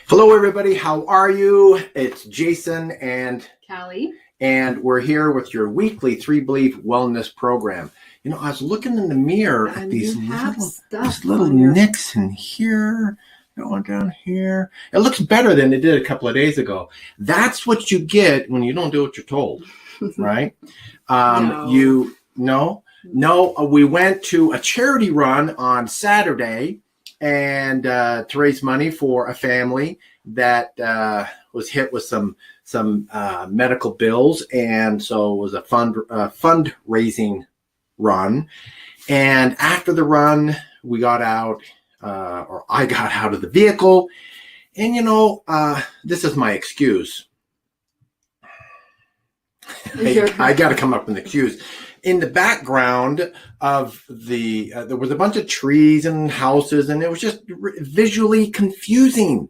Hello, everybody. How are you? It's Jason and Callie. And we're here with your weekly 3 Believe Wellness program. You know, I was looking in the mirror at these little nicks in here, going down here. It looks better than it did a couple of days ago. That's what you get when you don't do what you're told, right? No. We went to a charity run on Saturday and to raise money for a family that was hit with some medical bills, and so it was a fundraising run. And after the run, we got out, or I got out of the vehicle, and this is my excuse. I got to come up with an excuse. In the background of there was a bunch of trees and houses, and it was just visually confusing.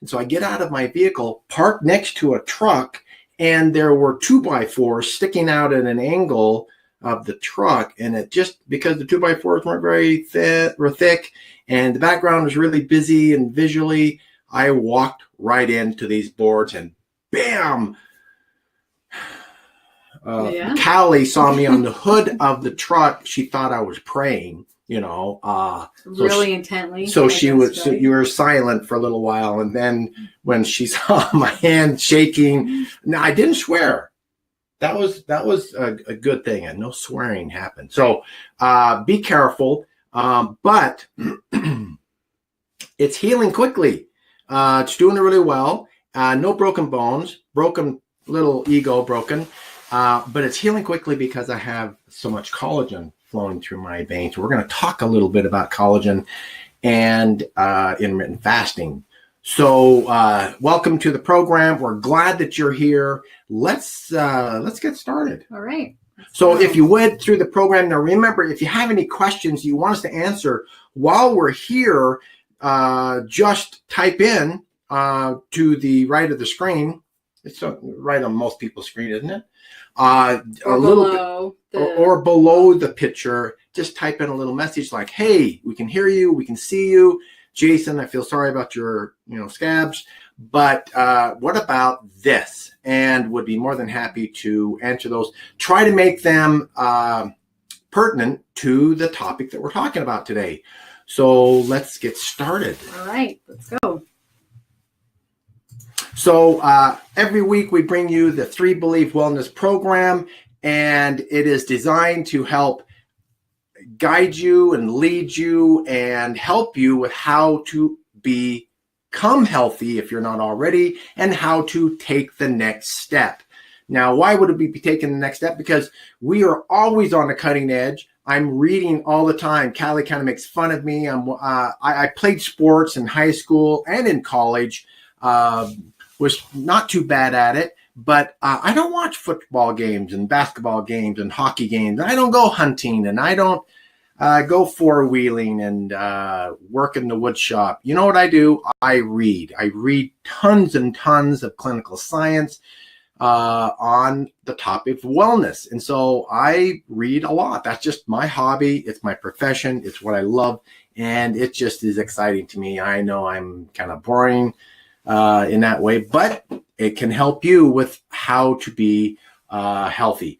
And so I get out of my vehicle, park next to a truck, and there were 2x4s sticking out at an angle of the truck. And it just, because the 2x4s weren't very thick, and the background was really busy and visually, I walked right into these boards and bam! Callie saw me on the hood of the truck. She thought I was praying, really intently. So you were silent for a little while. And then when she saw my hand shaking, no, I didn't swear. That was a good thing, and no swearing happened. So be careful. But it's healing quickly. It's doing really well. No broken bones, little ego broken. But it's healing quickly because I have so much collagen flowing through my veins. We're going to talk a little bit about collagen and intermittent fasting. So welcome to the program. We're glad that you're here. Let's get started. All right. So if you would, through the program, now remember, if you have any questions you want us to answer while we're here, just type in to the right of the screen. It's right on most people's screen, isn't it? Or below the picture, just type in a little message like, hey, we can hear you, we can see you. Jason, I feel sorry about your scabs, but what about this? And would be more than happy to answer those. Try to make them pertinent to the topic that we're talking about today. So let's get started. All right, let's go. So every week we bring you the 3 Believe Wellness program, and it is designed to help guide you and lead you and help you with how to become healthy if you're not already, and how to take the next step. Now, why would we be taking the next step? Because we are always on the cutting edge. I'm reading all the time. Callie kind of makes fun of me. I played sports in high school and in college. Was not too bad at it, but I don't watch football games and basketball games and hockey games. I don't go hunting, and I don't go four-wheeling and work in the wood shop. You know what I do? I read. I read tons and tons of clinical science on the topic of wellness. And so I read a lot. That's just my hobby. It's my profession. It's what I love. And it just is exciting to me. I know I'm kind of boring in that way, but it can help you with how to be healthy.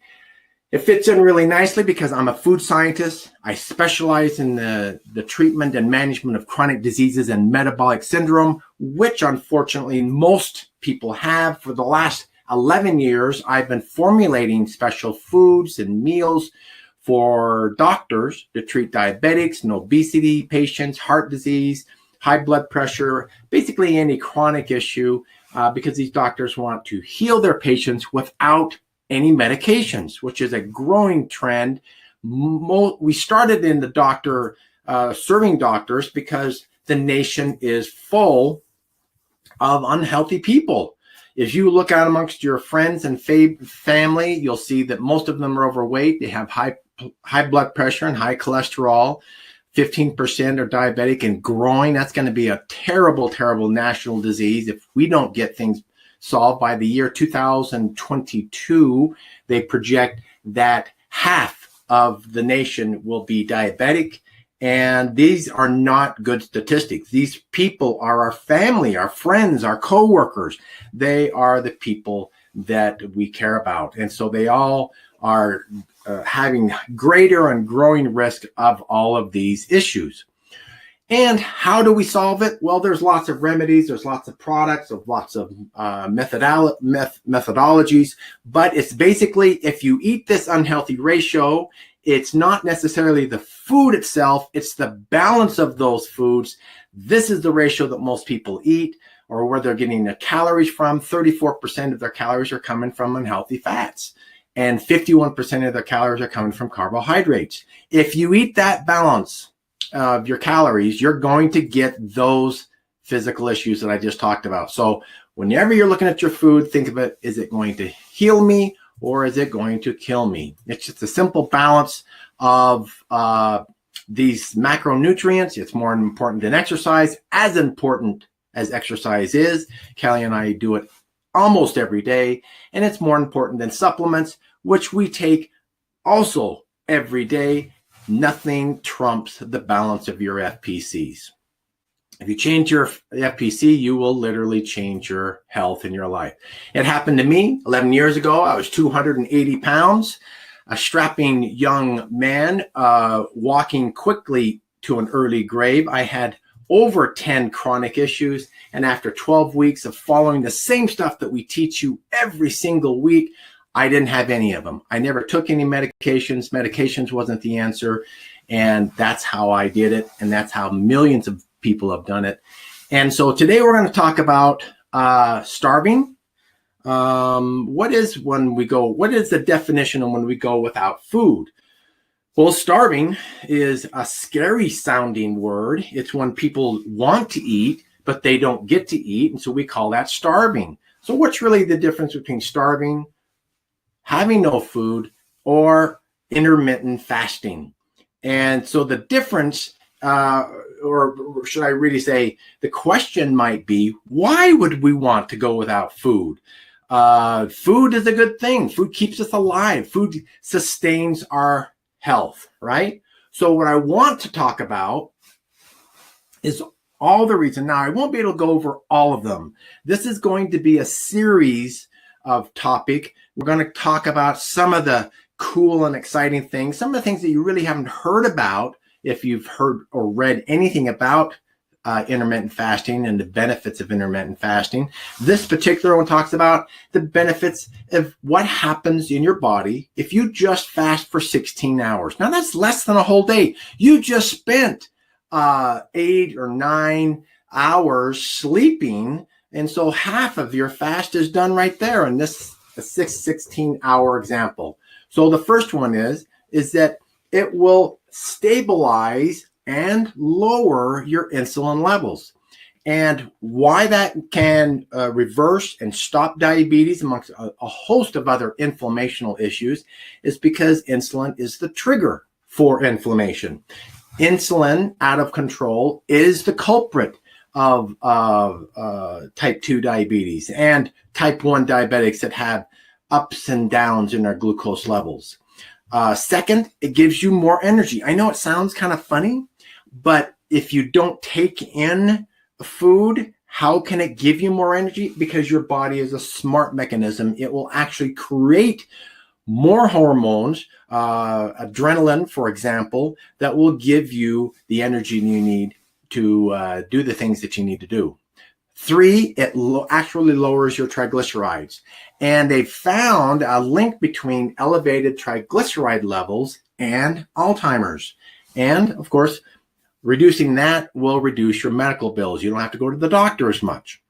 It fits in really nicely because I'm a food scientist. I specialize in the treatment and management of chronic diseases and metabolic syndrome, which unfortunately most people have. For the last 11 years, I've been formulating special foods and meals for doctors to treat diabetics and obesity patients, heart disease, high blood pressure, basically any chronic issue, because these doctors want to heal their patients without any medications, which is a growing trend. We started in the serving doctors because the nation is full of unhealthy people. If you look out amongst your friends and family, you'll see that most of them are overweight. They have high blood pressure and high cholesterol. 15% are diabetic and growing. That's going to be a terrible, terrible national disease if we don't get things solved. By the year 2022, they project that half of the nation will be diabetic And these are not good statistics. These people are our family, our friends, our coworkers. They are the people that we care about. And so they all are having greater and growing risk of all of these issues. And how do we solve it? Well, there's lots of remedies, there's lots of products, there's lots of methodologies, but it's basically, if you eat this unhealthy ratio, it's not necessarily the food itself, it's the balance of those foods. This is the ratio that most people eat, or where they're getting their calories from. 34% of their calories are coming from unhealthy fats, and 51% of their calories are coming from carbohydrates. If you eat that balance of your calories, you're going to get those physical issues that I just talked about. So whenever you're looking at your food, think of it, is it going to heal me or is it going to kill me? It's just a simple balance of these macronutrients. It's more important than exercise, as important as exercise is. Kelly and I do it almost every day, and it's more important than supplements, which we take also every day. Nothing trumps the balance of your FPCs. If you change your FPC, you will literally change your health in your life. It happened to me 11 years ago. I was 280 pounds, a strapping young man, walking quickly to an early grave. I had over 10 chronic issues. And after 12 weeks of following the same stuff that we teach you every single week, I didn't have any of them. I never took any medications. Medications wasn't the answer. And that's how I did it. And that's how millions of people have done it. And so today we're going to talk about starving. What is the definition of when we go without food? Well, starving is a scary sounding word. It's when people want to eat, but they don't get to eat. And so we call that starving. So what's really the difference between starving, having no food, or intermittent fasting? And so the difference, or should I really say, the question might be, why would we want to go without food? Food is a good thing. Food keeps us alive. Food sustains our health, right? So what I want to talk about is all the reasons. Now, I won't be able to go over all of them. This is going to be a series of topic. We're going to talk about some of the cool and exciting things, some of the things that you really haven't heard about if you've heard or read anything about intermittent fasting and the benefits of intermittent fasting. This particular one talks about the benefits of what happens in your body if you just fast for 16 hours. Now, that's less than a whole day. You just spent 8 or 9 hours sleeping, and so half of your fast is done right there in this 16-hour example. So the first one is that it will stabilize and lower your insulin levels. And why that can reverse and stop diabetes amongst a host of other inflammational issues is because insulin is the trigger for inflammation. Insulin out of control is the culprit of type 2 diabetes and type 1 diabetics that have ups and downs in their glucose levels. Second, it gives you more energy. I know it sounds kind of funny, but if you don't take in food, how can it give you more energy? Because your body is a smart mechanism. It will actually create more hormones, adrenaline, for example, that will give you the energy you need to do the things that you need to do. 3, it actually lowers your triglycerides. And they found a link between elevated triglyceride levels and Alzheimer's. And of course, reducing that will reduce your medical bills. You don't have to go to the doctor as much.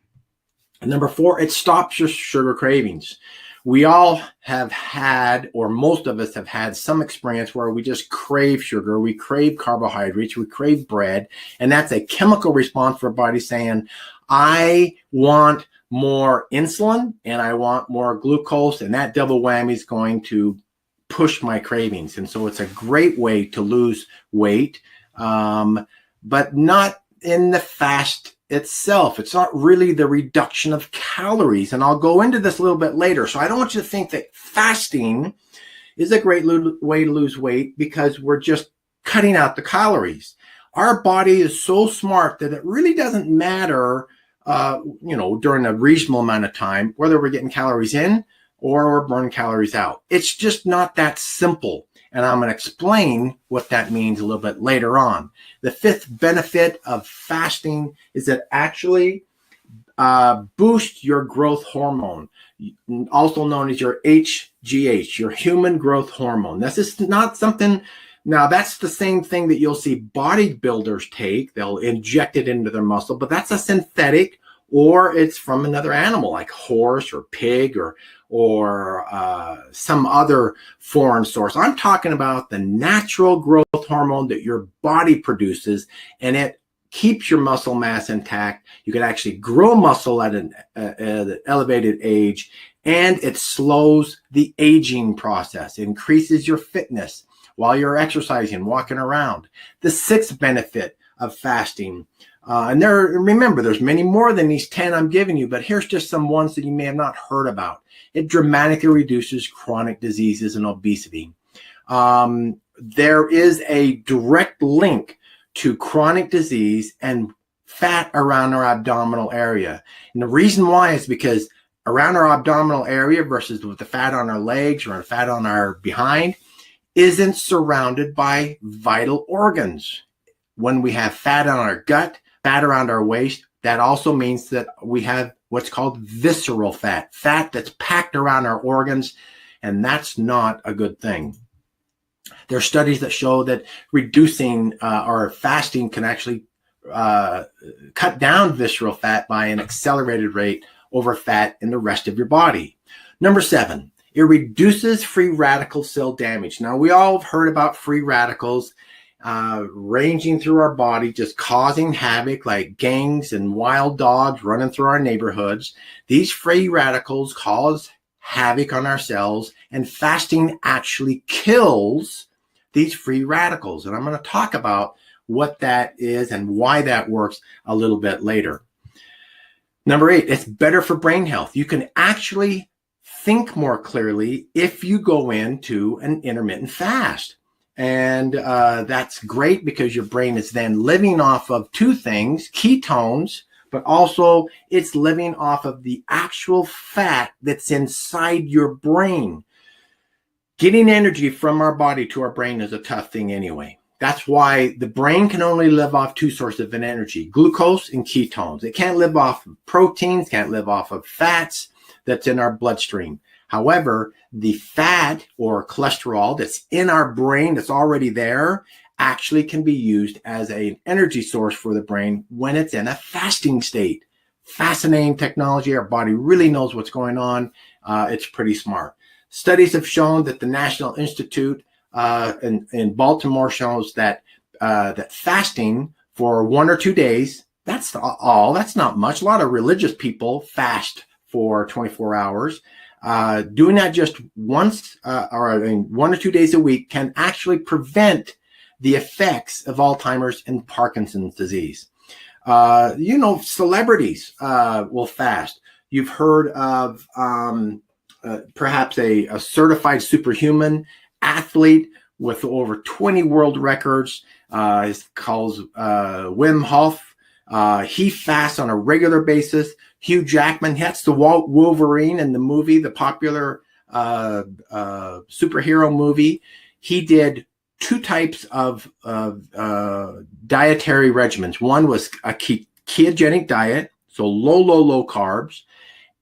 And number 4, it stops your sugar cravings. We all have had, or most of us have had, some experience where we just crave sugar, we crave carbohydrates, we crave bread, and that's a chemical response for our body saying, I want more insulin and I want more glucose, and that double whammy is going to push my cravings. And so it's a great way to lose weight, but not in the fast itself. It's not really the reduction of calories. And I'll go into this a little bit later. So I don't want you to think that fasting is a great way to lose weight because we're just cutting out the calories. our body is so smart that it really doesn't matter, during a reasonable amount of time, whether we're getting calories in or we're burning calories out. It's just not that simple. And I'm going to explain what that means a little bit later on. The fifth benefit of fasting is that actually boosts your growth hormone, also known as your HGH, your human growth hormone. This is not something, now that's the same thing that you'll see bodybuilders take. They'll inject it into their muscle, but that's a synthetic, or it's from another animal like horse or pig or some other foreign source. I'm talking about the natural growth hormone that your body produces, and it keeps your muscle mass intact. You can actually grow muscle at an elevated age, and it slows the aging process, increases your fitness while you're exercising, walking around. The sixth benefit of fasting, remember, there's many more than these 10 I'm giving you, but here's just some ones that you may have not heard about. It dramatically reduces chronic diseases and obesity. There is a direct link to chronic disease and fat around our abdominal area. And the reason why is because around our abdominal area versus with the fat on our legs or the fat on our behind isn't surrounded by vital organs. When we have fat on our gut, fat around our waist, that also means that we have what's called visceral fat, fat that's packed around our organs, and that's not a good thing. There are studies that show that reducing or fasting can actually cut down visceral fat by an accelerated rate over fat in the rest of your body. Number 7, it reduces free radical cell damage. Now, we all have heard about free radicals ranging through our body, just causing havoc like gangs and wild dogs running through our neighborhoods. These free radicals cause havoc on our cells, and fasting actually kills these free radicals. And I'm going to talk about what that is and why that works a little bit later. Number 8, it's better for brain health. You can actually think more clearly if you go into an intermittent fast. And that's great because your brain is then living off of two things, ketones, but also it's living off of the actual fat that's inside your brain. Getting energy from our body to our brain is a tough thing anyway. That's why the brain can only live off two sources of energy, glucose and ketones. It can't live off of proteins, can't live off of fats that's in our bloodstream. However, the fat or cholesterol that's in our brain that's already there actually can be used as an energy source for the brain when it's in a fasting state. Fascinating technology. Our body really knows what's going on. It's pretty smart. Studies have shown that the National Institute in Baltimore shows that that fasting for 1 or 2 days, that's all. That's not much. A lot of religious people fast for 24 hours. Doing that just once 1 or 2 days a week can actually prevent the effects of Alzheimer's and Parkinson's disease. Celebrities will fast. You've heard of perhaps a certified superhuman athlete with over 20 world records. He's called Wim Hof. He fasts on a regular basis. Hugh Jackman, that's the Wolverine in the movie, the popular superhero movie. He did 2 types of dietary regimens. One was a ketogenic diet, so low carbs,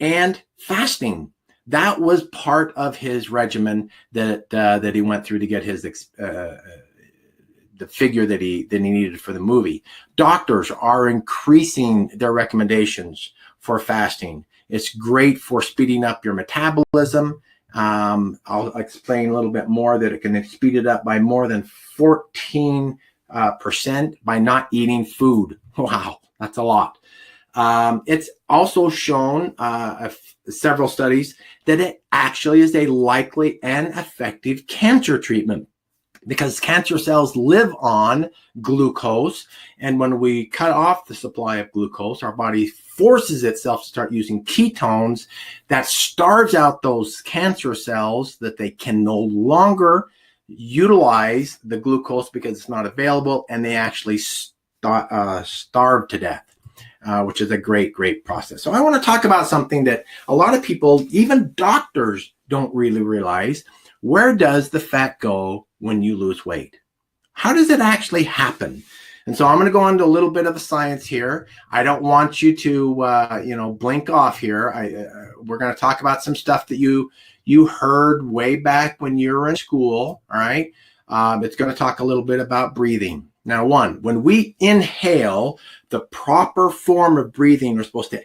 and fasting. That was part of his regimen that he went through to get his the figure that he needed for the movie. Doctors are increasing their recommendations for fasting. It's great for speeding up your metabolism. I'll explain a little bit more that it can speed it up by more than 14% by not eating food. Wow, that's a lot. It's also shown several studies that it actually is a likely and effective cancer treatment, because cancer cells live on glucose. And when we cut off the supply of glucose, our body forces itself to start using ketones. That starves out those cancer cells that they can no longer utilize the glucose because it's not available, and they actually starve to death. Which is a great process. So I want to talk about something that a lot of people, even doctors, don't really realize. Where does the fat go when you lose weight? How does it actually happen? And so I'm going to go into a little bit of the science here. I don't want you to, blink off here. We're going to talk about some stuff that you heard way back when you were in school. All right. It's going to talk a little bit about breathing. Now, when we inhale, the proper form of breathing, we're supposed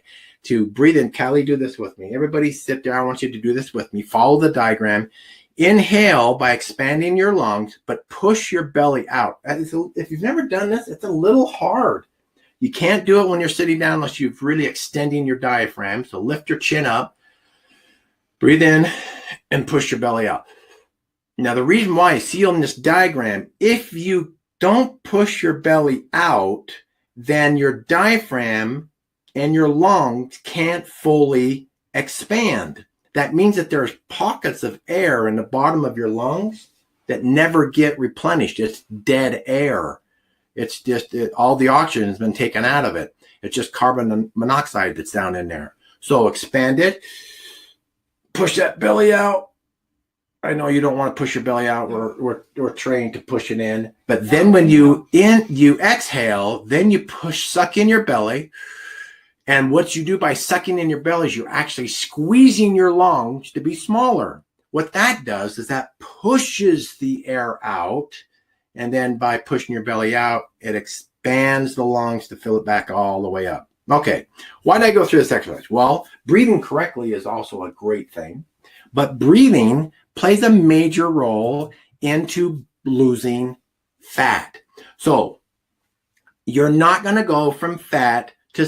to breathe in. Callie, do this with me. Everybody sit there. I want you to do this with me. Follow the diagram. Inhale by expanding your lungs, but push your belly out. If you've never done this, it's a little hard. You can't do it when you're sitting down unless you're really extending your diaphragm. So lift your chin up, breathe in, and push your belly out. Now, the reason why I see on this diagram, if you don't push your belly out, then your diaphragm and your lungs can't fully expand. That means that there's pockets of air in the bottom of your lungs that never get replenished. It's dead air. It's just all the oxygen has been taken out of it. It's just carbon monoxide that's down in there. So expand it, push that belly out. I know you don't want to push your belly out. We're trained to push it in. But then when you exhale, then you suck in your belly. And what you do by sucking in your belly is you're actually squeezing your lungs to be smaller. What that does is that pushes the air out. And then by pushing your belly out, it expands the lungs to fill it back all the way up. Okay, why did I go through this exercise? Well, breathing correctly is also a great thing. But breathing plays a major role into losing fat. So you're not going to go from fat to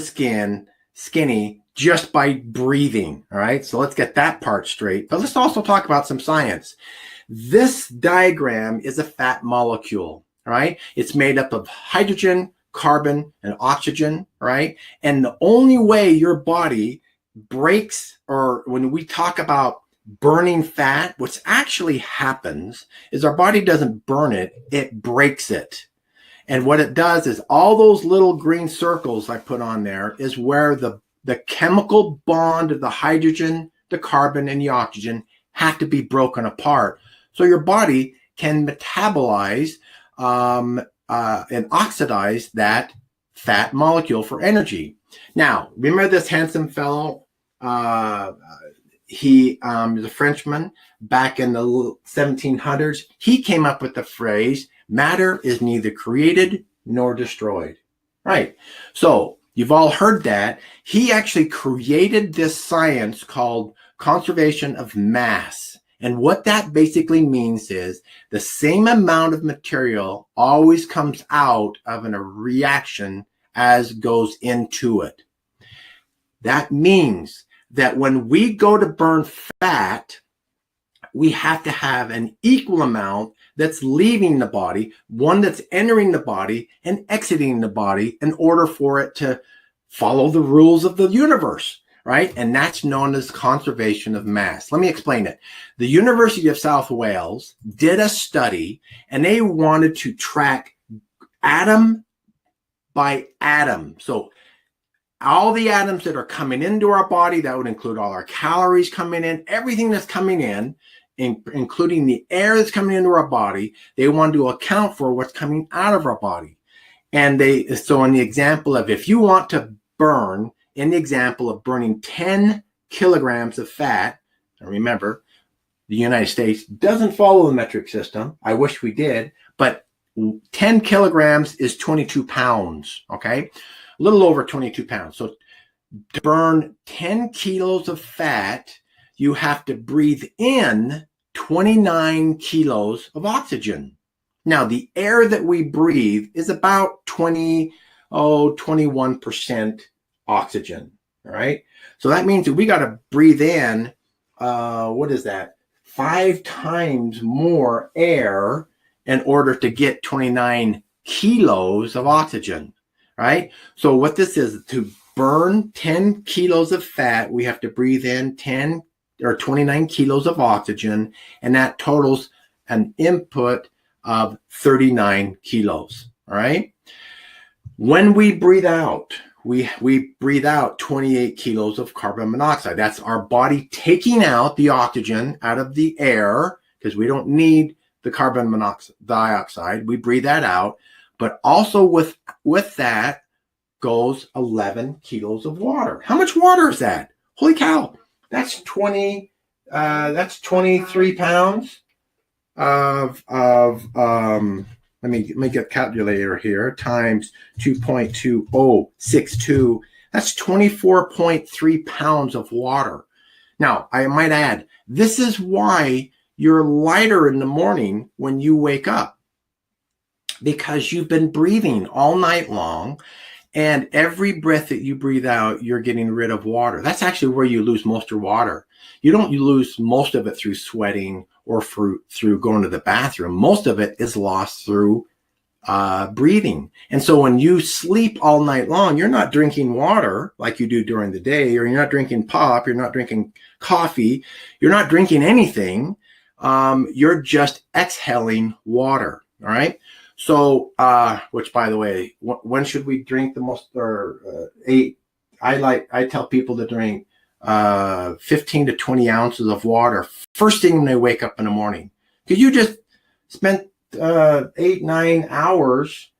skinny just by breathing. All right. So let's get that part straight. But let's also talk about some science. This diagram is a fat molecule. All right. It's made up of hydrogen, carbon, and oxygen. Right. And the only way your body breaks, or when we talk about burning fat, what actually happens is our body doesn't burn it, it breaks it. And what it does is all those little green circles I put on there is where the chemical bond of the oxygen, the carbon, and the oxygen have to be broken apart. So your body can metabolize and oxidize that fat molecule for energy. Now, remember this handsome fellow? He is a Frenchman back in the 1700s. He came up with the phrase, matter is neither created nor destroyed. Right. So you've all heard that. He actually created this science called conservation of mass. And what that basically means is the same amount of material always comes out of a reaction as goes into it. That means that when we go to burn fat, we have to have an equal amount that's leaving the body, one that's entering the body and exiting the body in order for it to follow the rules of the universe, right? And that's known as conservation of mass. Let me explain it. The University of South Wales did a study, and they wanted to track atom by atom. So all the atoms that are coming into our body, that would include all our calories coming in, everything that's coming in, including the air that's coming into our body, they want to account for what's coming out of our body. And so in the example of, if you want to burn, in the example of burning 10 kilograms of fat, and remember, the United States doesn't follow the metric system. I wish we did, but 10 kilograms is 22 pounds, okay? A little over 22 pounds. So to burn 10 kilos of fat, you have to breathe in 29 kilos of oxygen. Now, the air that we breathe is about 21% oxygen, all right? So that means that we got to breathe in, 5 times more air in order to get 29 kilos of oxygen, right? So what this is, to burn 10 kilos of fat, we have to breathe in 29 kilos of oxygen, and that totals an input of 39 kilos. All right. When we breathe out, we breathe out 28 kilos of carbon monoxide. That's our body taking out the oxygen out of the air, because we don't need the carbon dioxide. We breathe that out. But also with that goes 11 kilos of water. How much water is that? Holy cow. That's 23 pounds of let me make a calculator here, times 2.2062. That's 24.3 pounds of water. Now, I might add, this is why you're lighter in the morning when you wake up, because you've been breathing all night long, and every breath that you breathe out, you're getting rid of water. That's actually where you lose most of your water. You lose most of it through sweating or through going to the bathroom. Most of it is lost through breathing. And so when you sleep all night long, you're not drinking water like you do during the day, or you're not drinking pop, you're not drinking coffee, you're not drinking anything. You're just exhaling water. All right. So, which by the way, when should we drink the most, I tell people to drink 15 to 20 ounces of water first thing when they wake up in the morning, because you just spent 8-9 hours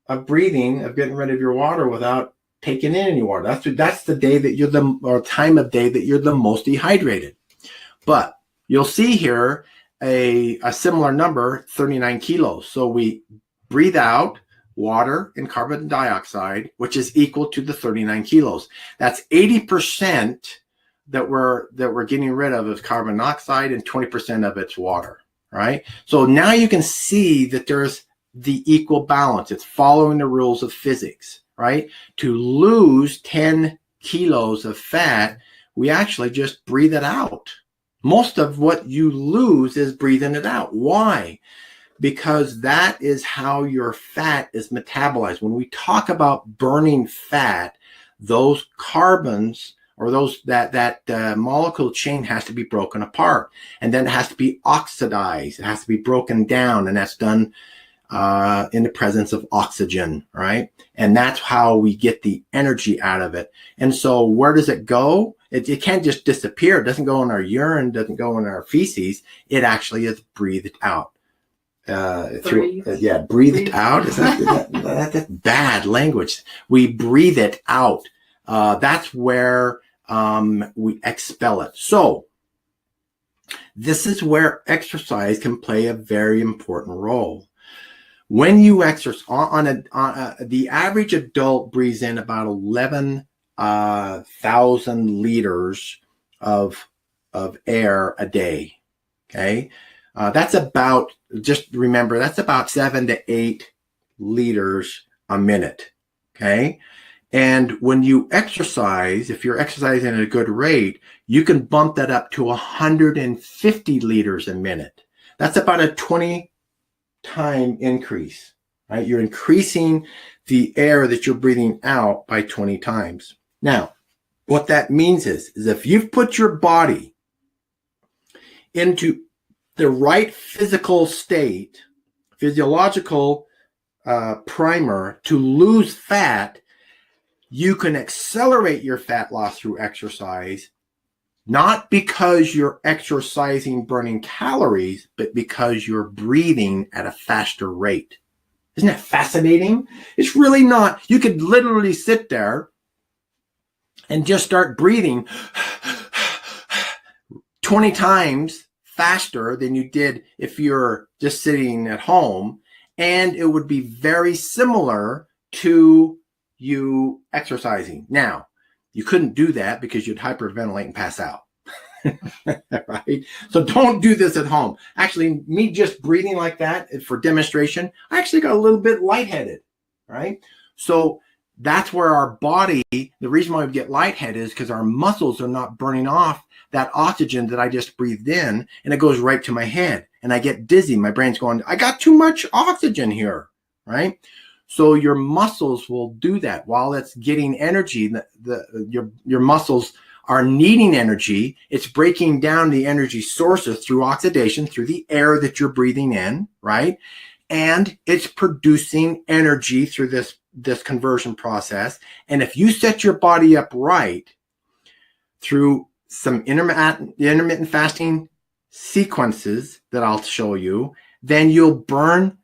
of breathing, of getting rid of your water without taking in any water. That's the day that or time of day that you're the most dehydrated. But you'll see here a similar number, 39 kilos. So we breathe out water and carbon dioxide, which is equal to the 39 kilos. That's 80% that we're getting rid of is carbon dioxide, and 20% of it's water, right? So now you can see that there's the equal balance. It's following the rules of physics, right? To lose 10 kilos of fat, we actually just breathe it out. Most of what you lose is breathing it out. Why? Because that is how your fat is metabolized. When we talk about burning fat, those carbons, or that molecule chain, has to be broken apart, and then it has to be oxidized. It has to be broken down, and that's done in the presence of oxygen, right? And that's how we get the energy out of it. And so where does it go? It can't just disappear. It doesn't go in our urine, doesn't go in our feces. It actually is breathed out. Breathe it out. That's bad language. We breathe it out. That's where we expel it. So this is where exercise can play a very important role. When you exercise, the average adult breathes in about 11,000 liters of air a day. Okay. That's about, just remember, that's about 7 to 8 liters a minute. Okay. And when you exercise, if you're exercising at a good rate, you can bump that up to 150 liters a minute. That's about a 20-time increase, right? You're increasing the air that you're breathing out by 20 times. Now, what that means is if you've put your body into the right physical state, physiological primer to lose fat, you can accelerate your fat loss through exercise, not because you're exercising burning calories, but because you're breathing at a faster rate. Isn't that fascinating? It's really not. You could literally sit there and just start breathing 20 times faster than you did if you're just sitting at home, and it would be very similar to you exercising. Now, you couldn't do that because you'd hyperventilate and pass out. Right? So don't do this at home. Actually, me just breathing like that for demonstration, I actually got a little bit lightheaded, right? So that's where our body, the reason why we get lightheaded is because our muscles are not burning off that oxygen that I just breathed in, and it goes right to my head, and I get dizzy. My brain's going, I got too much oxygen here, right? So your muscles will do that while it's getting energy. Your muscles are needing energy. It's breaking down the energy sources through oxidation, through the air that you're breathing in, right? And it's producing energy through this conversion process. And if you set your body up right through some intermittent fasting sequences that I'll show you, then you'll burn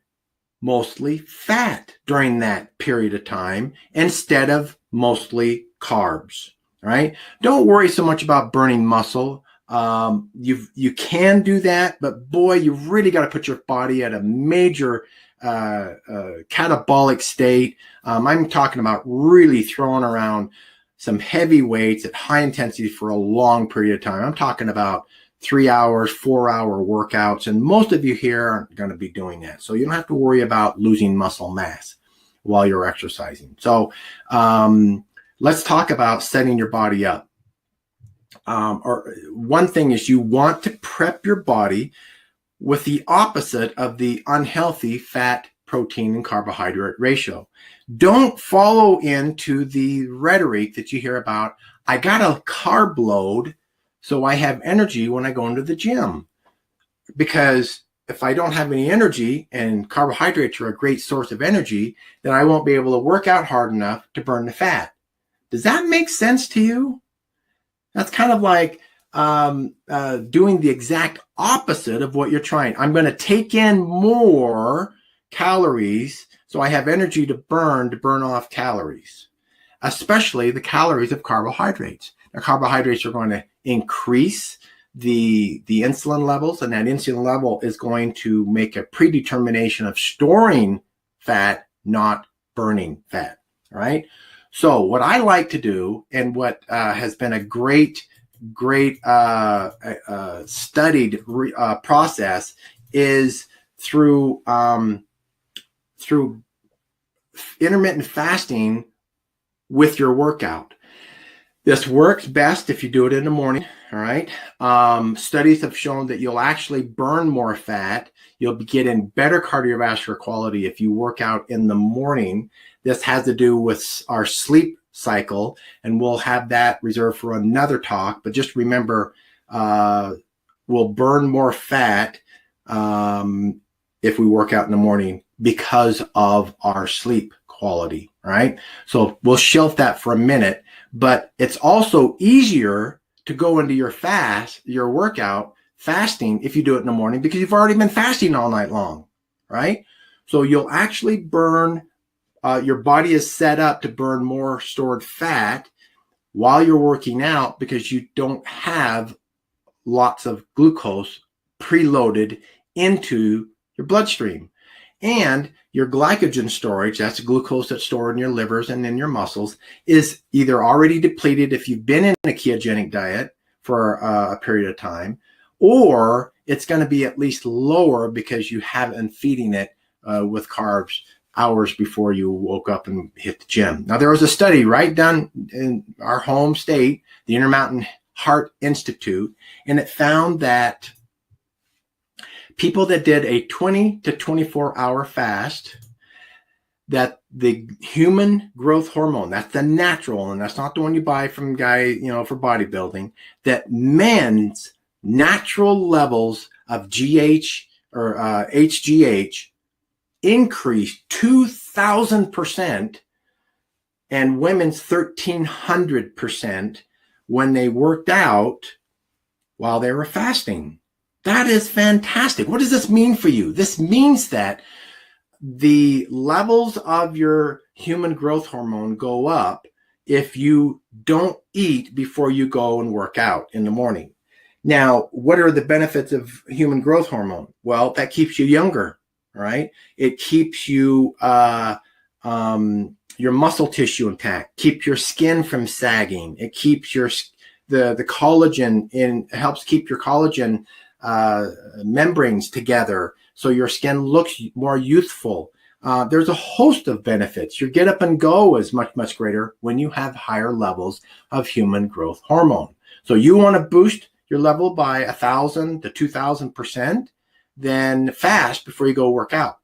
mostly fat during that period of time instead of mostly carbs, right? Don't worry so much about burning muscle. You can do that, but boy, you've really got to put your body at a major catabolic state. I'm talking about really throwing around some heavy weights at high intensity for a long period of time. I'm talking about 3 hours, 4-hour workouts, and most of you here aren't going to be doing that. So you don't have to worry about losing muscle mass while you're exercising. So let's talk about setting your body up. Or one thing is you want to prep your body with the opposite of the unhealthy fat, protein, and carbohydrate ratio. Don't follow into the rhetoric that you hear about, I got a carb load so I have energy when I go into the gym. Because if I don't have any energy, and carbohydrates are a great source of energy, then I won't be able to work out hard enough to burn the fat. Does that make sense to you? That's kind of like doing the exact opposite of what you're trying. I'm going to take in more calories so I have energy to burn off calories, especially the calories of carbohydrates. Now, carbohydrates are going to increase the insulin levels, and that insulin level is going to make a predetermination of storing fat, not burning fat, all right? So what I like to do, and what has been a great studied process, is through intermittent fasting with your workout. This works best if you do it in the morning, all right? Studies have shown that you'll actually burn more fat. You'll be getting better cardiovascular quality if you work out in the morning. This has to do with our sleep cycle, and we'll have that reserved for another talk. But just remember, we'll burn more fat if we work out in the morning because of our sleep quality, right? So we'll shelf that for a minute, but it's also easier to go into your workout fasting if you do it in the morning, because you've already been fasting all night long, right? So you'll actually burn, your body is set up to burn more stored fat while you're working out, because you don't have lots of glucose preloaded into your bloodstream. And your glycogen storage, that's glucose that's stored in your livers and in your muscles, is either already depleted if you've been in a ketogenic diet for a period of time, or it's going to be at least lower because you haven't been feeding it with carbs hours before you woke up and hit the gym. Now, there was a study right done in our home state, the Intermountain Heart Institute, and it found that people that did a 20 to 24-hour fast, that the human growth hormone, that's the natural one, that's not the one you buy from guy, for bodybuilding, that men's natural levels of GH or HGH increased 2,000% and women's 1,300% when they worked out while they were fasting. That is fantastic. What does this mean for you? This means that the levels of your human growth hormone go up if you don't eat before you go and work out in the morning. Now, what are the benefits of human growth hormone? Well, that keeps you younger, right? It keeps you your muscle tissue intact, keep your skin from sagging. It keeps the collagen helps keep your collagen membranes together, so your skin looks more youthful. There's a host of benefits. Your get up and go is much greater when you have higher levels of human growth hormone. So you want to boost your level by 1,000 to 2,000%, then fast before you go work out.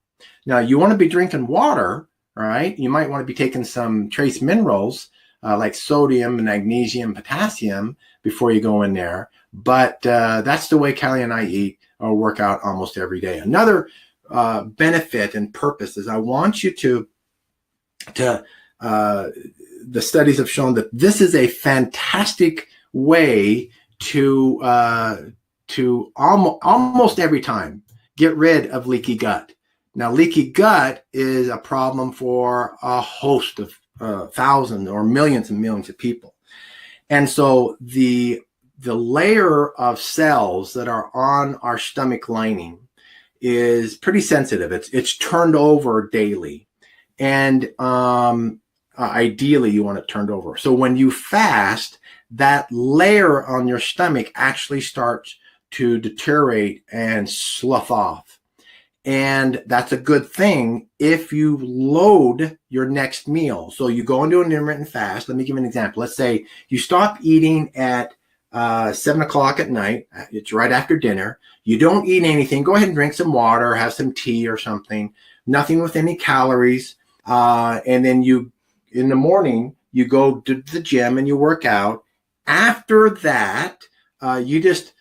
Now, you want to be drinking water, right? You might want to be taking some trace minerals like sodium, magnesium, potassium before you go in there. But that's the way Callie and I eat or work out almost every day. Another benefit and purpose is I want you to the studies have shown that this is a fantastic way to almost every time get rid of leaky gut. Now, leaky gut is a problem for a host of thousands or millions and millions of people. And so the layer of cells that are on our stomach lining is pretty sensitive. It's turned over daily. And ideally, you want it turned over. So when you fast, that layer on your stomach actually starts to deteriorate and slough off. And that's a good thing if you load your next meal. So you go into an intermittent fast. Let me give you an example. Let's say you stop eating at 7 o'clock at night. It's right after dinner. You don't eat anything. Go ahead and drink some water, have some tea or something. Nothing with any calories. And then in the morning, you go to the gym and you work out. After that, you just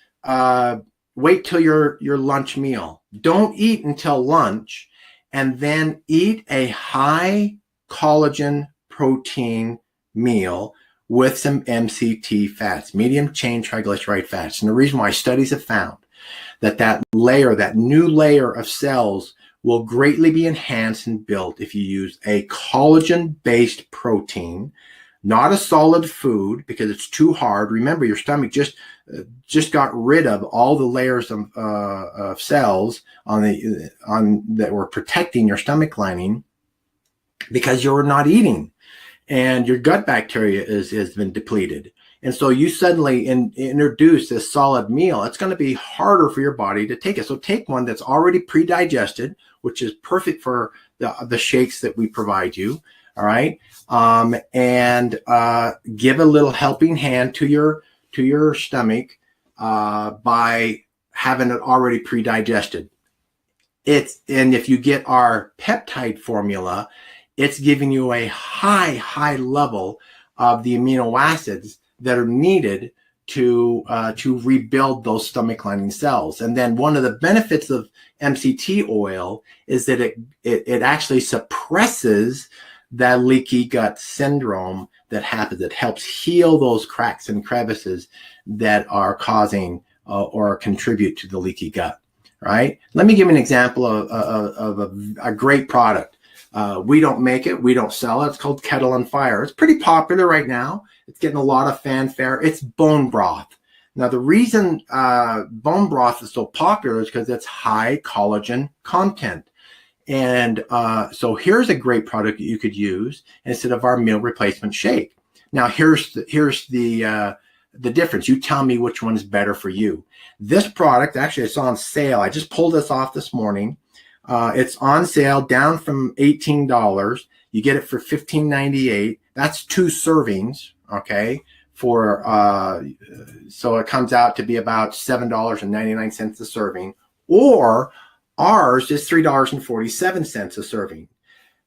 wait till your lunch meal. Don't eat until lunch, and then eat a high collagen protein meal with some MCT fats, medium chain triglyceride fats. And the reason why studies have found that new layer of cells will greatly be enhanced and built if you use a collagen-based protein, not a solid food, because it's too hard. Remember, your stomach just got rid of all the layers of cells that were protecting your stomach lining because you were not eating, and your gut bacteria has been depleted. And so you suddenly introduce this solid meal. It's going to be harder for your body to take it. So take one that's already pre-digested, which is perfect for the shakes that we provide you. All right. And give a little helping hand to your stomach by having it already pre-digested. And if you get our peptide formula, it's giving you a high level of the amino acids that are needed to rebuild those stomach lining cells. And then one of the benefits of MCT oil is that it actually suppresses that leaky gut syndrome that happens. It helps heal those cracks and crevices that are causing or contribute to the leaky gut, right? Let me give you an example of a great product. We don't make it. We don't sell it. It's called Kettle on Fire. It's pretty popular right now. It's getting a lot of fanfare. It's bone broth. Now, the reason bone broth is so popular is because it's high collagen content. And so here's a great product that you could use instead of our meal replacement shake. Now, here's the difference. You tell me which one is better for you. This product, actually, it's on sale. I just pulled this off this morning. It's on sale, down from $18. You get it for $15.98. That's 2 servings, okay? So it comes out to be about $7.99 a serving, or ours is $3.47 a serving.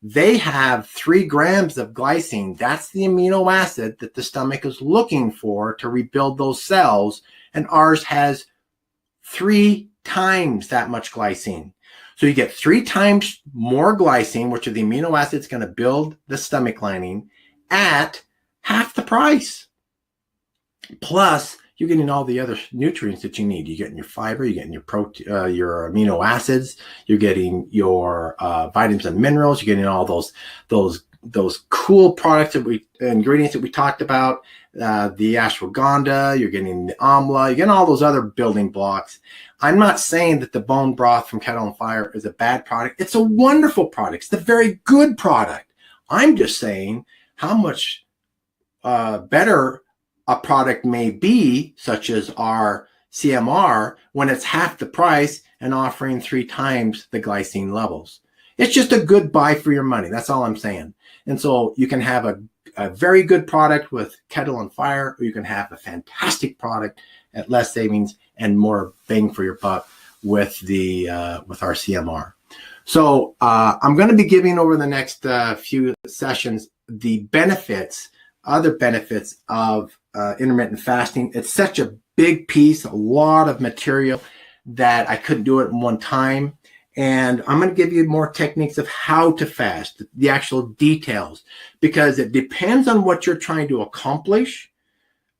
They have 3 grams of glycine. That's the amino acid that the stomach is looking for to rebuild those cells, and ours has 3 times that much glycine. So you get 3 times more glycine, which are the amino acids going to build the stomach lining, at half the price. Plus, you're getting all the other nutrients that you need. You're getting your fiber, you're getting your protein, your amino acids, you're getting your vitamins and minerals, you're getting all those cool products ingredients that we talked about, the ashwagandha, you're getting the amla, you're getting all those other building blocks. I'm not saying that the bone broth from Kettle on Fire is a bad product. It's a wonderful product. It's a very good product. I'm just saying how much better a product may be, such as our CMR, when it's half the price and offering 3 times the glycine levels. It's just a good buy for your money. That's all I'm saying. And so you can have a very good product with Kettle on Fire, or you can have a fantastic product at less savings and more bang for your buck with our CMR. So I'm going to be giving over the next few sessions the benefits other benefits of intermittent fasting. It's such a big piece, a lot of material that I couldn't do it in one time. And I'm going to give you more techniques of how to fast, the actual details, because it depends on what you're trying to accomplish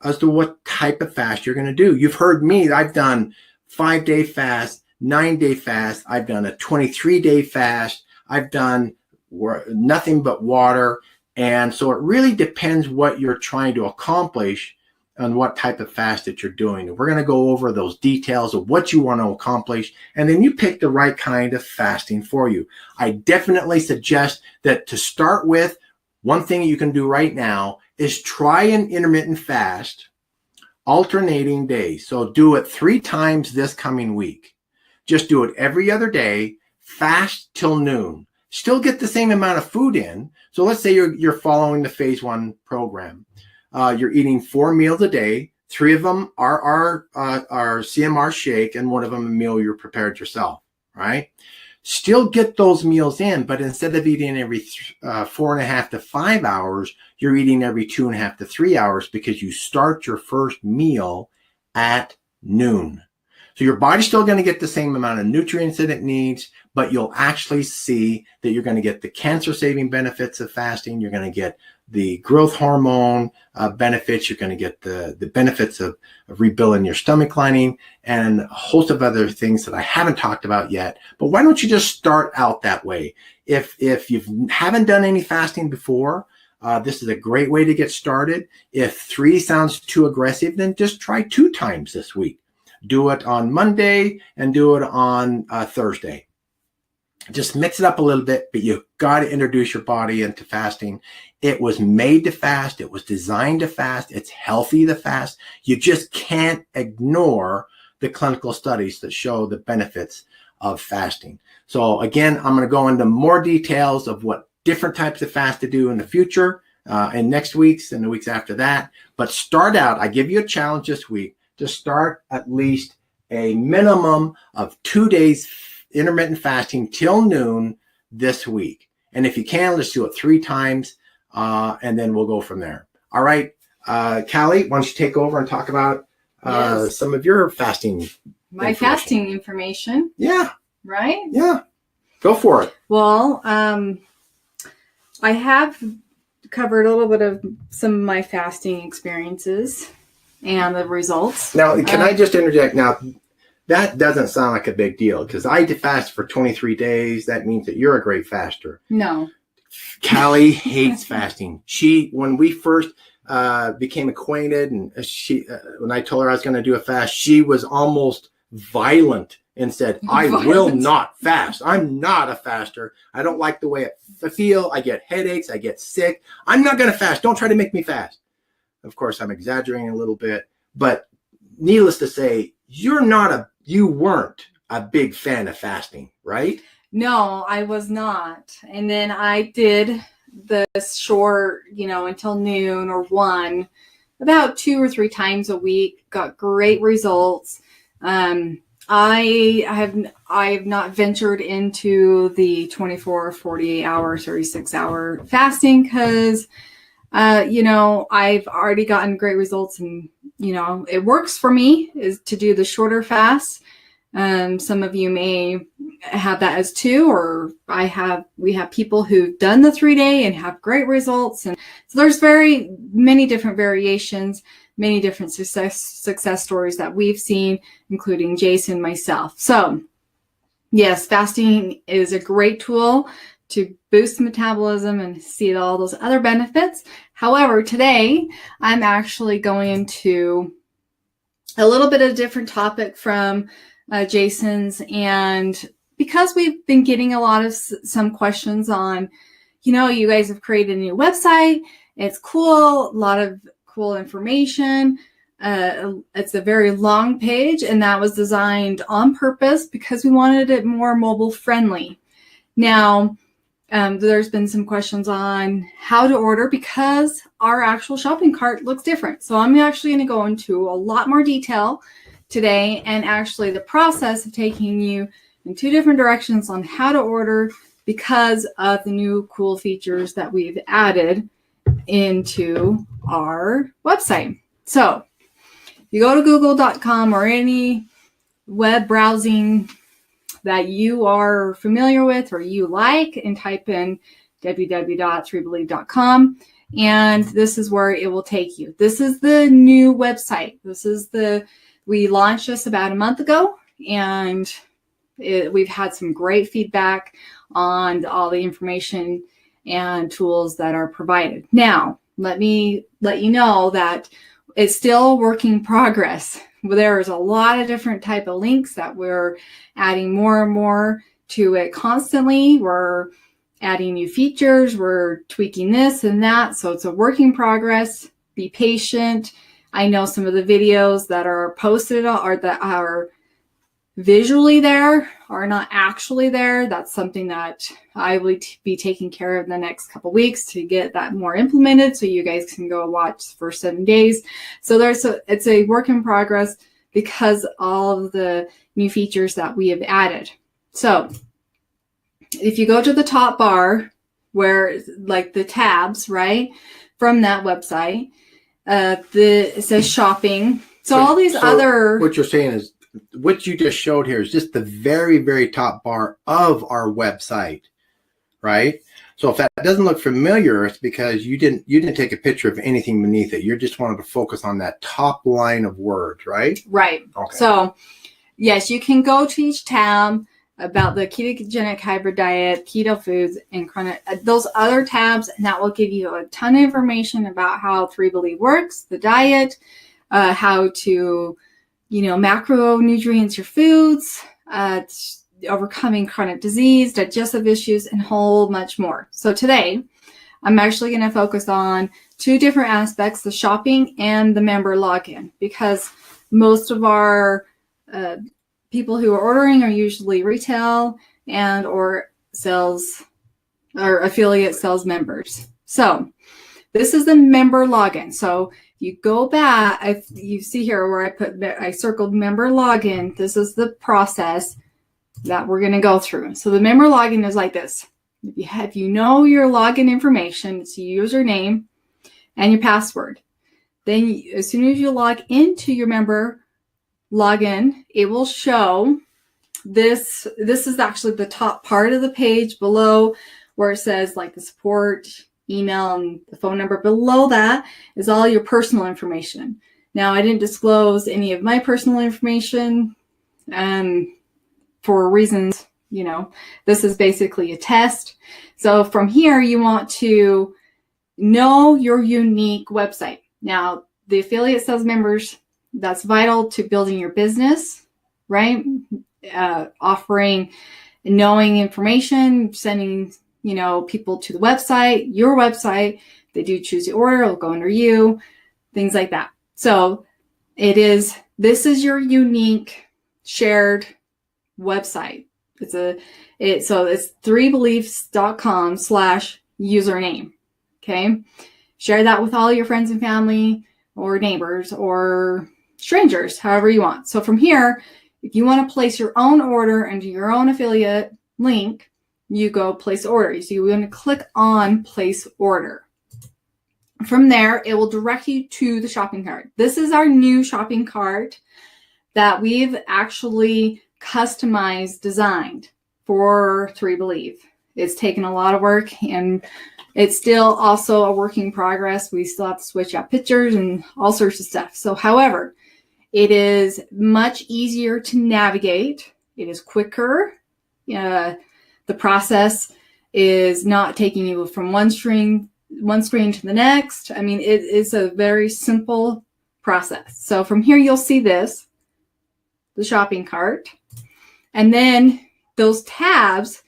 as to what type of fast you're going to do. You've heard me, I've done 5-day fast, 9-day fast. I've done a 23-day fast. I've done nothing but water. And so it really depends what you're trying to accomplish and what type of fast that you're doing. We're going to go over those details of what you want to accomplish, and then you pick the right kind of fasting for you. I definitely suggest that to start with, one thing you can do right now is try an intermittent fast, alternating days. So do it 3 times this coming week. Just do it every other day, fast till noon. Still get the same amount of food in. So let's say you're following the phase 1 program. You're eating 4 meals a day. 3 of them are CMR shake, and 1 of them a meal you're prepared yourself, right? Still get those meals in, but instead of eating every 4.5 to 5 hours, you're eating every 2.5 to 3 hours, because you start your first meal at noon. So your body's still going to get the same amount of nutrients that it needs, but you'll actually see that you're going to get the cancer-saving benefits of fasting. You're going to get the growth hormone benefits. You're going to get the benefits of rebuilding your stomach lining and a host of other things that I haven't talked about yet. But why don't you just start out that way? If you haven't done any fasting before, this is a great way to get started. If 3 sounds too aggressive, then just try 2 times this week. Do it on Monday and do it on Thursday. Just mix it up a little bit, but you've got to introduce your body into fasting. It was made to fast. It was designed to fast. It's healthy to fast. You just can't ignore the clinical studies that show the benefits of fasting. So again, I'm going to go into more details of what different types of fast to do in the future, in next week's and the weeks after that. But start out, I give you a challenge this week to start at least a minimum of 2 days intermittent fasting till noon this week. And if you can, let's do it 3 times, and then we'll go from there. All right, Callie, why don't you take over and talk about some of your fasting My fasting information. Yeah. Right? Yeah. Go for it. Well, I have covered a little bit of some of my fasting experiences and the results. Now, can I just interject? Now, that doesn't sound like a big deal, because I did fast for 23 days. That means that you're a great faster. No. Callie hates fasting. When we first became acquainted, and when I told her I was going to do a fast, she was almost violent and said, I will not fast. I'm not a faster. I don't like the way I feel. I get headaches. I get sick. I'm not going to fast. Don't try to make me fast. Of course, I'm exaggerating a little bit, but needless to say, you weren't a big fan of fasting, right? No, I was not. And then I did the short, until noon or 1, about 2 or 3 times a week. Got great results. I have not ventured into the 24, 48 hour, 36 hour fasting because, I've already gotten great results, and, it works for me is to do the shorter fast. Some of you may have that as 2, or we have people who've done the 3-day and have great results. And so there's very many different variations, many different success stories that we've seen, including Jason, myself. So yes, fasting is a great tool to boost metabolism and see all those other benefits. However, today I'm actually going into a little bit of a different topic from Jason's, and because we've been getting a lot of some questions on, you guys have created a new website. It's cool, a lot of cool information. It's a very long page, and that was designed on purpose because we wanted it more mobile friendly. Now, there's been some questions on how to order because our actual shopping cart looks different. So I'm actually going to go into a lot more detail today, and actually the process of taking you in 2 different directions on how to order because of the new cool features that we've added into our website. So you go to google.com or any web browsing that you are familiar with or you like, and type in www.3believe.com, and this is where it will take you. This is the new website. We launched this about a month ago, and we've had some great feedback on all the information and tools that are provided. Now, let me let you know that it's still a work in progress. There's a lot of different type of links that we're adding more and more to it constantly. We're adding new features, we're tweaking this and that. So it's a work in progress. Be patient. I know some of the videos that are posted or that are visually there are not actually there. That's something that I will be taking care of in the next couple weeks to get that more implemented, so you guys can go watch for 7 days. So it's a work in progress because all of the new features that we have added. So if you go to the top bar where like the tabs, right, from that website, it says shopping. So all these other... What you're saying is, what you just showed here is just the very, very top bar of our website, right? So if that doesn't look familiar, it's because you didn't take a picture of anything beneath it. You just wanted to focus on that top line of words, right? Right. Okay. So yes, you can go to each tab about the ketogenic hybrid diet, keto foods, and those other tabs, and that will give you a ton of information about how 3 Believe works, the diet, how to macronutrients your foods, overcoming chronic disease, digestive issues, and a whole much more. So today, I'm actually going to focus on 2 different aspects, the shopping and the member login, because most of our people who are ordering are usually retail and or sales or affiliate sales members. So this is the member login. So you go back, you see here where I circled member login. This is the process that we're going to go through. So the member login is like this. If you know your login information, it's your username and your password. Then as soon as you log into your member login, it will show this. This is actually the top part of the page below where it says like the support, email, and the phone number. Below that is all your personal information. Now, I didn't disclose any of my personal information for reasons, this is basically a test. So from here, you want to know your unique website. Now, the affiliate sales members, that's vital to building your business, right? Offering, knowing information, sending people to the website, your website. They do choose the order, it'll go under you, things like that. So this is your unique shared website. It's 3beliefs.com/username. Okay. Share that with all your friends and family or neighbors or strangers, however you want. So from here, if you want to place your own order into your own affiliate link, you go place order. So you want to click on place order. From there, it will direct you to the shopping cart. This is our new shopping cart that we've actually customized, designed for 3 Believe. It's taken a lot of work, and it's still also a work in progress. We still have to switch out pictures and all sorts of stuff. So, however, it is much easier to navigate. It is quicker. The process is not taking you from one screen to the next. I mean, it is a very simple process. So from here, you'll see the shopping cart. And then those tabs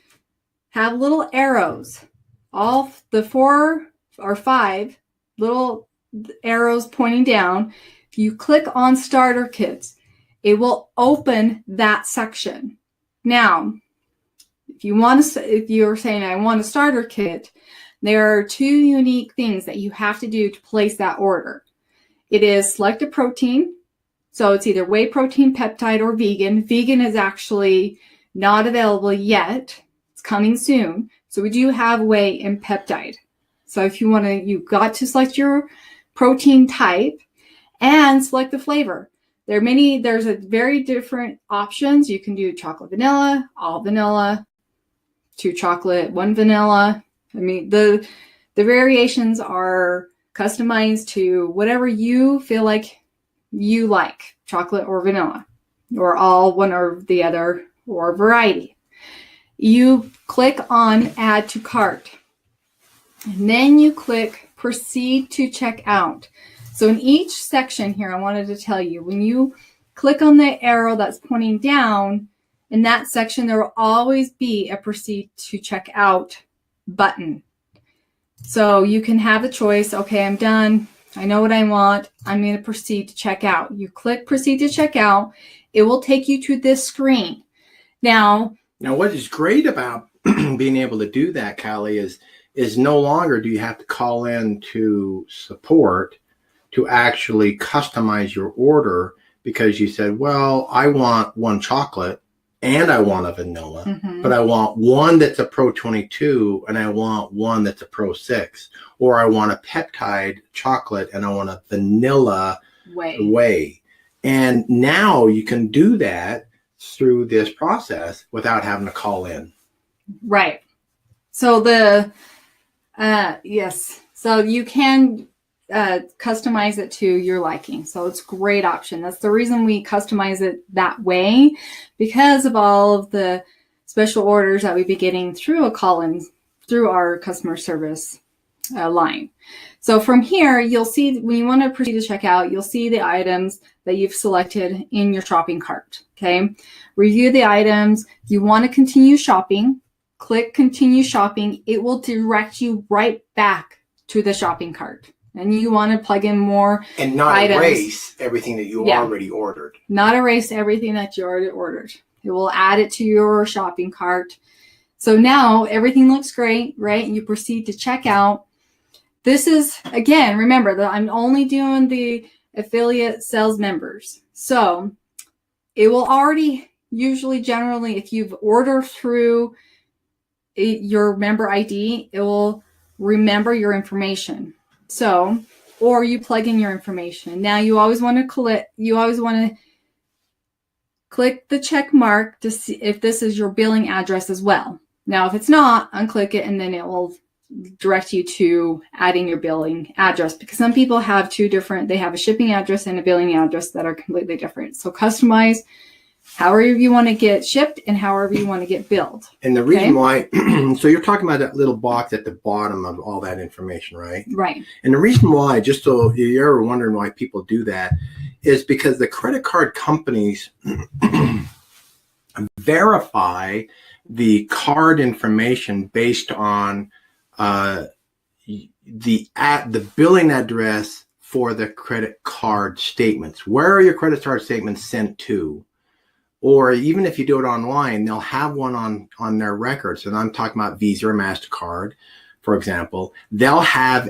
have little arrows. All the 4 or 5 little arrows pointing down. If you click on starter kits, it will open that section. Now, if you're saying I want a starter kit, there are 2 unique things that you have to do to place that order. It is select a protein. So it's either whey protein, peptide, or vegan. Vegan is actually not available yet. It's coming soon. So we do have whey and peptide. So if you've got to select your protein type, and select the flavor. There's a very different options. You can do chocolate vanilla, all vanilla, 2 chocolate, 1 vanilla. I mean, the variations are customized to whatever you feel like you like, chocolate or vanilla, or all one or the other, or variety. You click on add to cart, and then you click proceed to check out. So in each section here, I wanted to tell you, when you click on the arrow that's pointing down, in that section, there will always be a proceed to check out button. So you can have the choice, okay, I'm done. I know what I want. I'm going to proceed to check out. You click proceed to check out. It will take you to this screen. Now, what is great about being able to do that, Callie, is no longer do you have to call in to support to actually customize your order, because you said, well, I want 1 chocolate and I want a vanilla, but I want one that's a Pro 22 and I want one that's a Pro 6, or I want a peptide chocolate and I want a vanilla whey. And now you can do that through this process without having to call in. Right. So yes. So you can customize it to your liking. So it's a great option. That's the reason we customize it that way, because of all of the special orders that we'd be getting through a call-in, through our customer service line. So from here, you'll see when you want to proceed to check out, you'll see the items that you've selected in your shopping cart. Okay. Review the items. If you want to continue shopping, click continue shopping. It will direct you right back to the shopping cart. And you want to plug in more and not items. Erase everything that you already ordered. Not erase everything that you already ordered. It will add it to your shopping cart. So now everything looks great, right? And you proceed to check out. This is, again, remember that I'm only doing the affiliate sales members. So it will already, usually, generally, if you've ordered through your member ID, it will remember your information. So, or you plug in your information. Now you always want to click the check mark to see if this is your billing address as well. Now, if it's not, unclick it and then it will direct you to adding your billing address, because some people have they have a shipping address and a billing address that are completely different. So customize however you want to get shipped and however you want to get billed. And the reason why, so you're talking about that little box at the bottom of all that information, right? Right. And the reason why, just so you're ever wondering why people do that, is because the credit card companies verify the card information based on the billing address for the credit card statements. Where are your credit card statements sent to? Or even if you do it online, they'll have one on their records. And I'm talking about Visa or MasterCard, for example. They'll have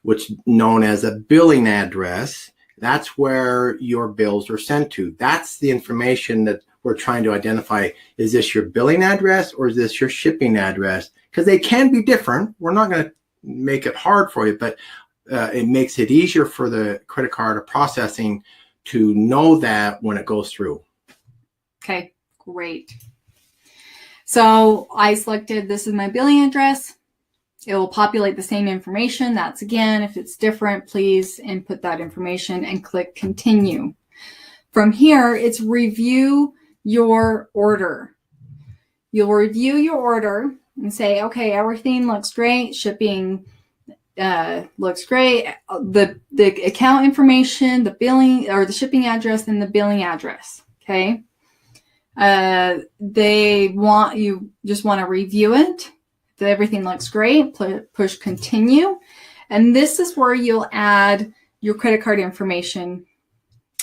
what's known as a billing address. That's where your bills are sent to. That's the information that we're trying to identify. Is this your billing address or is this your shipping address? Because they can be different. We're not going to make it hard for you, but it makes it easier for the credit card processing to know that when it goes through. Okay, great. So I selected, this is my billing address. It will populate the same information. That's, again, if it's different, please input that information and click continue. From here, it's review your order. You'll review your order and say, okay, everything looks great. Shipping looks great. The account information, the billing or the shipping address, and the billing address. Okay. You just want to review it. If everything looks great, push continue. And this is where you'll add your credit card information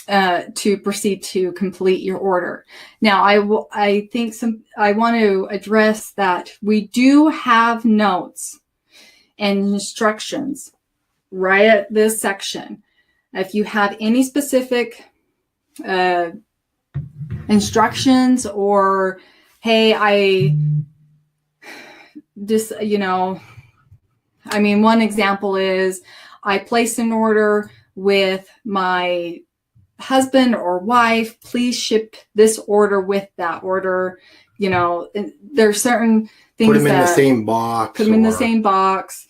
to proceed to complete your order. Now, I want to address that we do have notes and instructions right at this section. If you have any specific instructions, or hey, one example is I placed an order with my husband or wife, please ship this order with that order. You know, there's certain things put them in the same box. Put them in the same box.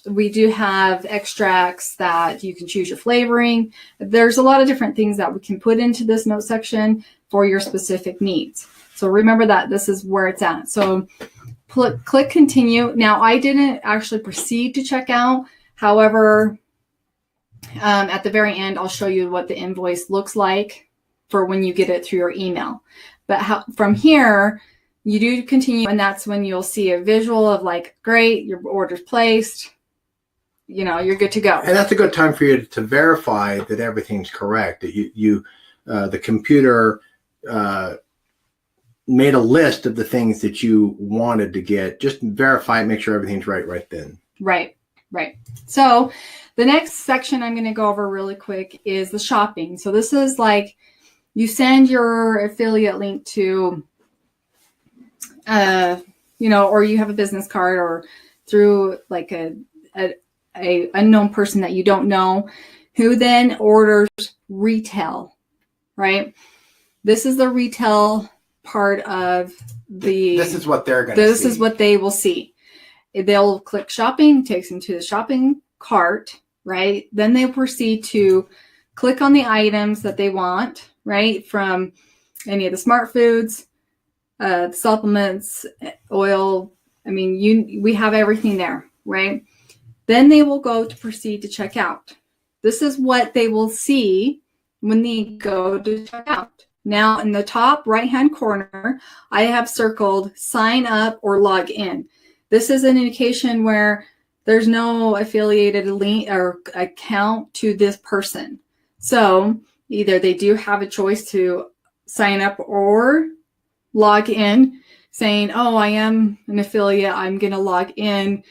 We do have extracts that you can choose your flavoring. There's a lot of different things that we can put into this note section for your specific needs. So remember that this is where it's at. So click continue. Now, I didn't actually proceed to check out. However, at the very end, I'll show you what the invoice looks like for when you get it through your email. But from here, you do continue, and that's when you'll see a visual of like, great, your order's placed. You know, you're good to go. And that's a good time for you to verify that everything's correct. That the computer made a list of the things that you wanted to get. Just verify it, make sure everything's right then. Right. So the next section I'm going to go over really quick is the shopping. So this is like you send your affiliate link to, or you have a business card or through like a unknown person that you don't know, who then orders retail, right? This is the retail part of the. This is what they're going to see. This is what they will see. They'll click shopping, takes them to the shopping cart, right? Then they proceed to click on the items that they want, right? From any of the smart foods, supplements, oil. I mean, we have everything there, right? Then they will go to proceed to check out. This is what they will see when they go to check out. Now, in the top right-hand corner, I have circled sign up or log in. This is an indication where there's no affiliated link or account to this person. So either they do have a choice to sign up or log in saying, oh, I am an affiliate. I'm going to log in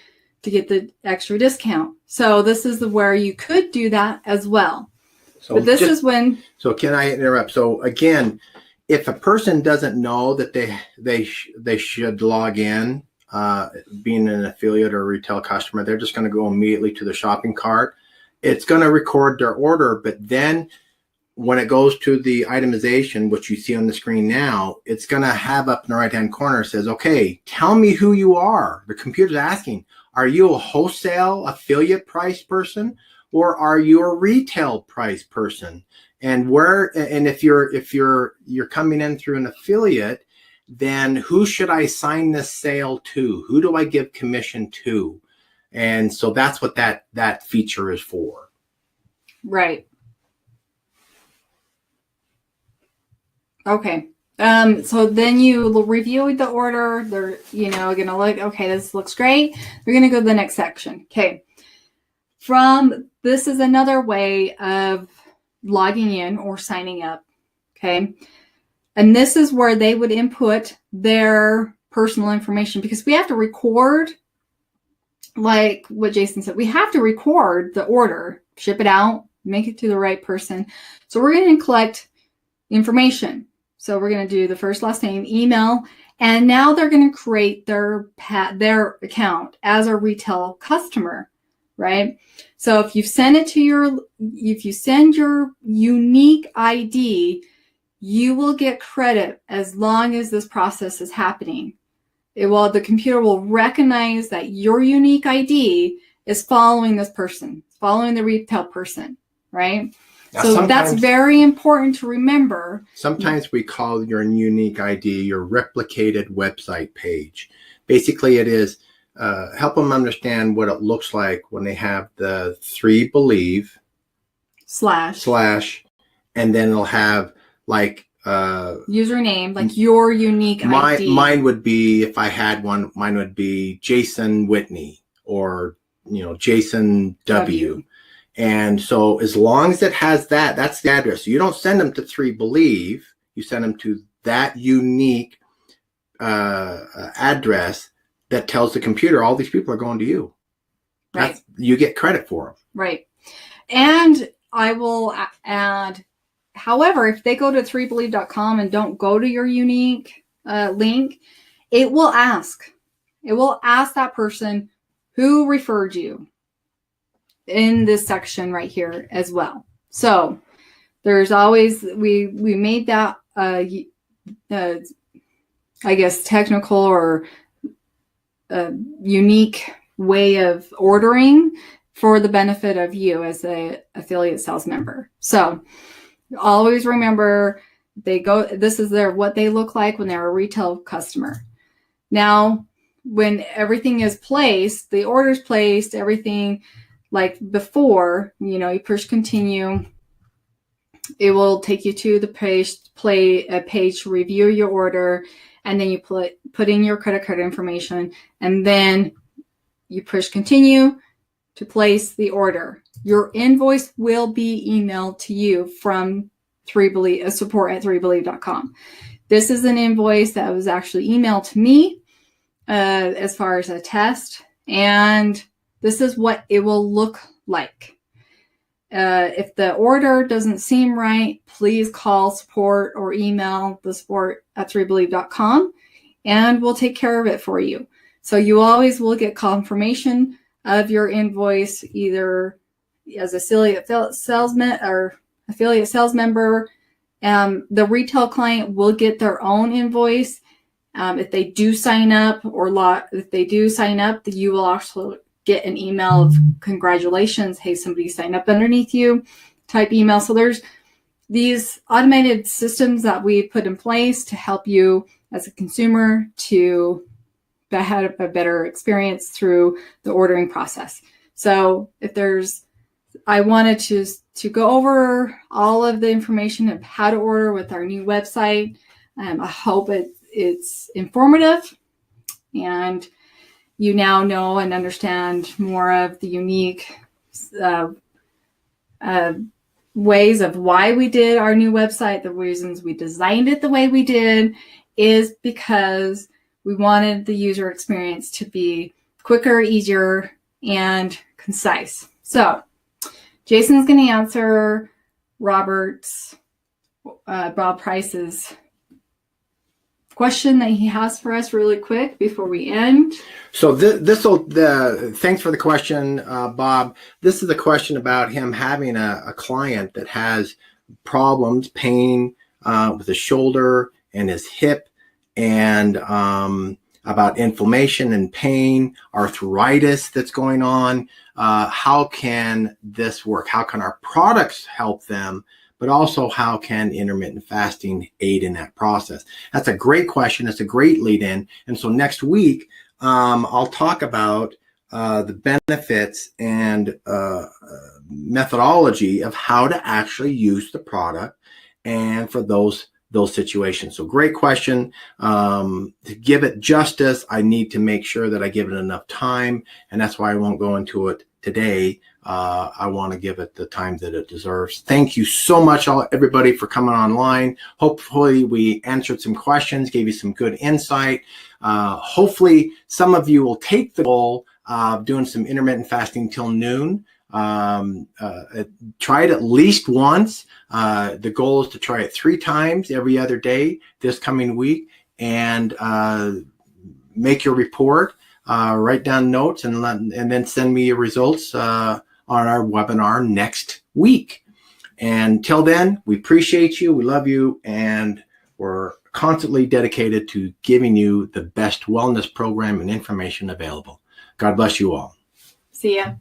to get the extra discount. So this is where you could do that as well. So but this is when. So can I interrupt? So again, if a person doesn't know that they should log in, being an affiliate or a retail customer, they're just going to go immediately to the shopping cart. It's going to record their order, but then when it goes to the itemization, which you see on the screen now, it's going to have up in the right-hand corner, says, okay, tell me who you are. The computer's asking, are you a wholesale affiliate price person or are you a retail price person? And if you're coming in through an affiliate, then who should I sign this sale to? Who do I give commission to? And so that's what that feature is for. Right. Okay. So then you review the order. They're, going to look, okay, this looks great. We're going to go to the next section. Okay. This is another way of logging in or signing up. Okay. And this is where they would input their personal information because we have to record, like what Jason said, we have to record the order, ship it out, make it to the right person. So we're going to collect information. So we're going to do the first, last name, email, and now they're going to create their account as a retail customer, right? So if you send your unique ID, you will get credit as long as this process is happening. The computer will recognize that your unique ID is following this person, following the retail person, right? Now, so that's very important to remember. Sometimes we call your unique ID your replicated website page. Basically, it is help them understand what it looks like when they have the 3 believe slash, and then it'll have like username, like your unique ID. Mine would be, if I had one, mine would be Jason Whitney or Jason W. And so as long as it has that's the address. So you don't send them to 3 believe, you send them to that unique address that tells the computer all these people are going to you. Right. You get credit for them. Right. And I will add, however, if they go to 3believe.com and don't go to your unique link, it will ask that person who referred you. in this section right here as well. So there's always, we made that, I guess, technical or unique way of ordering for the benefit of you as a affiliate sales member. So always remember, this is what they look like when they're a retail customer. Now, when everything is placed, the order's placed, everything like before, you push continue, it will take you to the page, a page to review your order, and then you put in your credit card information, and then you push continue to place the order. Your invoice will be emailed to you from support@3believe.com. This is an invoice that was actually emailed to me as far as a test, and this is what it will look like. If the order doesn't seem right, please call support or email the support@3believe.com, and we'll take care of it for you. So you always will get confirmation of your invoice, either as affiliate salesman or affiliate sales member. The retail client will get their own invoice. If they do sign up, you will also get an email of congratulations. Hey, somebody signed up underneath you type email. So there's these automated systems that we put in place to help you as a consumer to have a better experience through the ordering process. So I wanted to go over all of the information of how to order with our new website. I hope it's informative, and you now know and understand more of the unique ways of why we did our new website. The reasons we designed it the way we did is because we wanted the user experience to be quicker, easier, and concise. So Jason's going to answer Bob Price's question that he has for us really quick before we end. So thanks for the question, Bob. This is a question about him having a client that has problems, pain with his shoulder and his hip, and about inflammation and pain, arthritis that's going on. How can this work? How can our products help them? But also, how can intermittent fasting aid in that process? That's a great question. It's a great lead in. And so next week, I'll talk about the benefits and methodology of how to actually use the product and for those situations. So great question. To give it justice, I need to make sure that I give it enough time, and that's why I won't go into it today. I want to give it the time that it deserves. Thank you so much, everybody, for coming online. Hopefully we answered some questions, gave you some good insight. Hopefully some of you will take the goal of doing some intermittent fasting till noon. Try it at least once. The goal is to try it 3 times every other day this coming week, and make your report. Write down notes and then send me your results on our webinar next week. And till then, we appreciate you, we love you, and we're constantly dedicated to giving you the best wellness program and information available. God bless you all. See ya.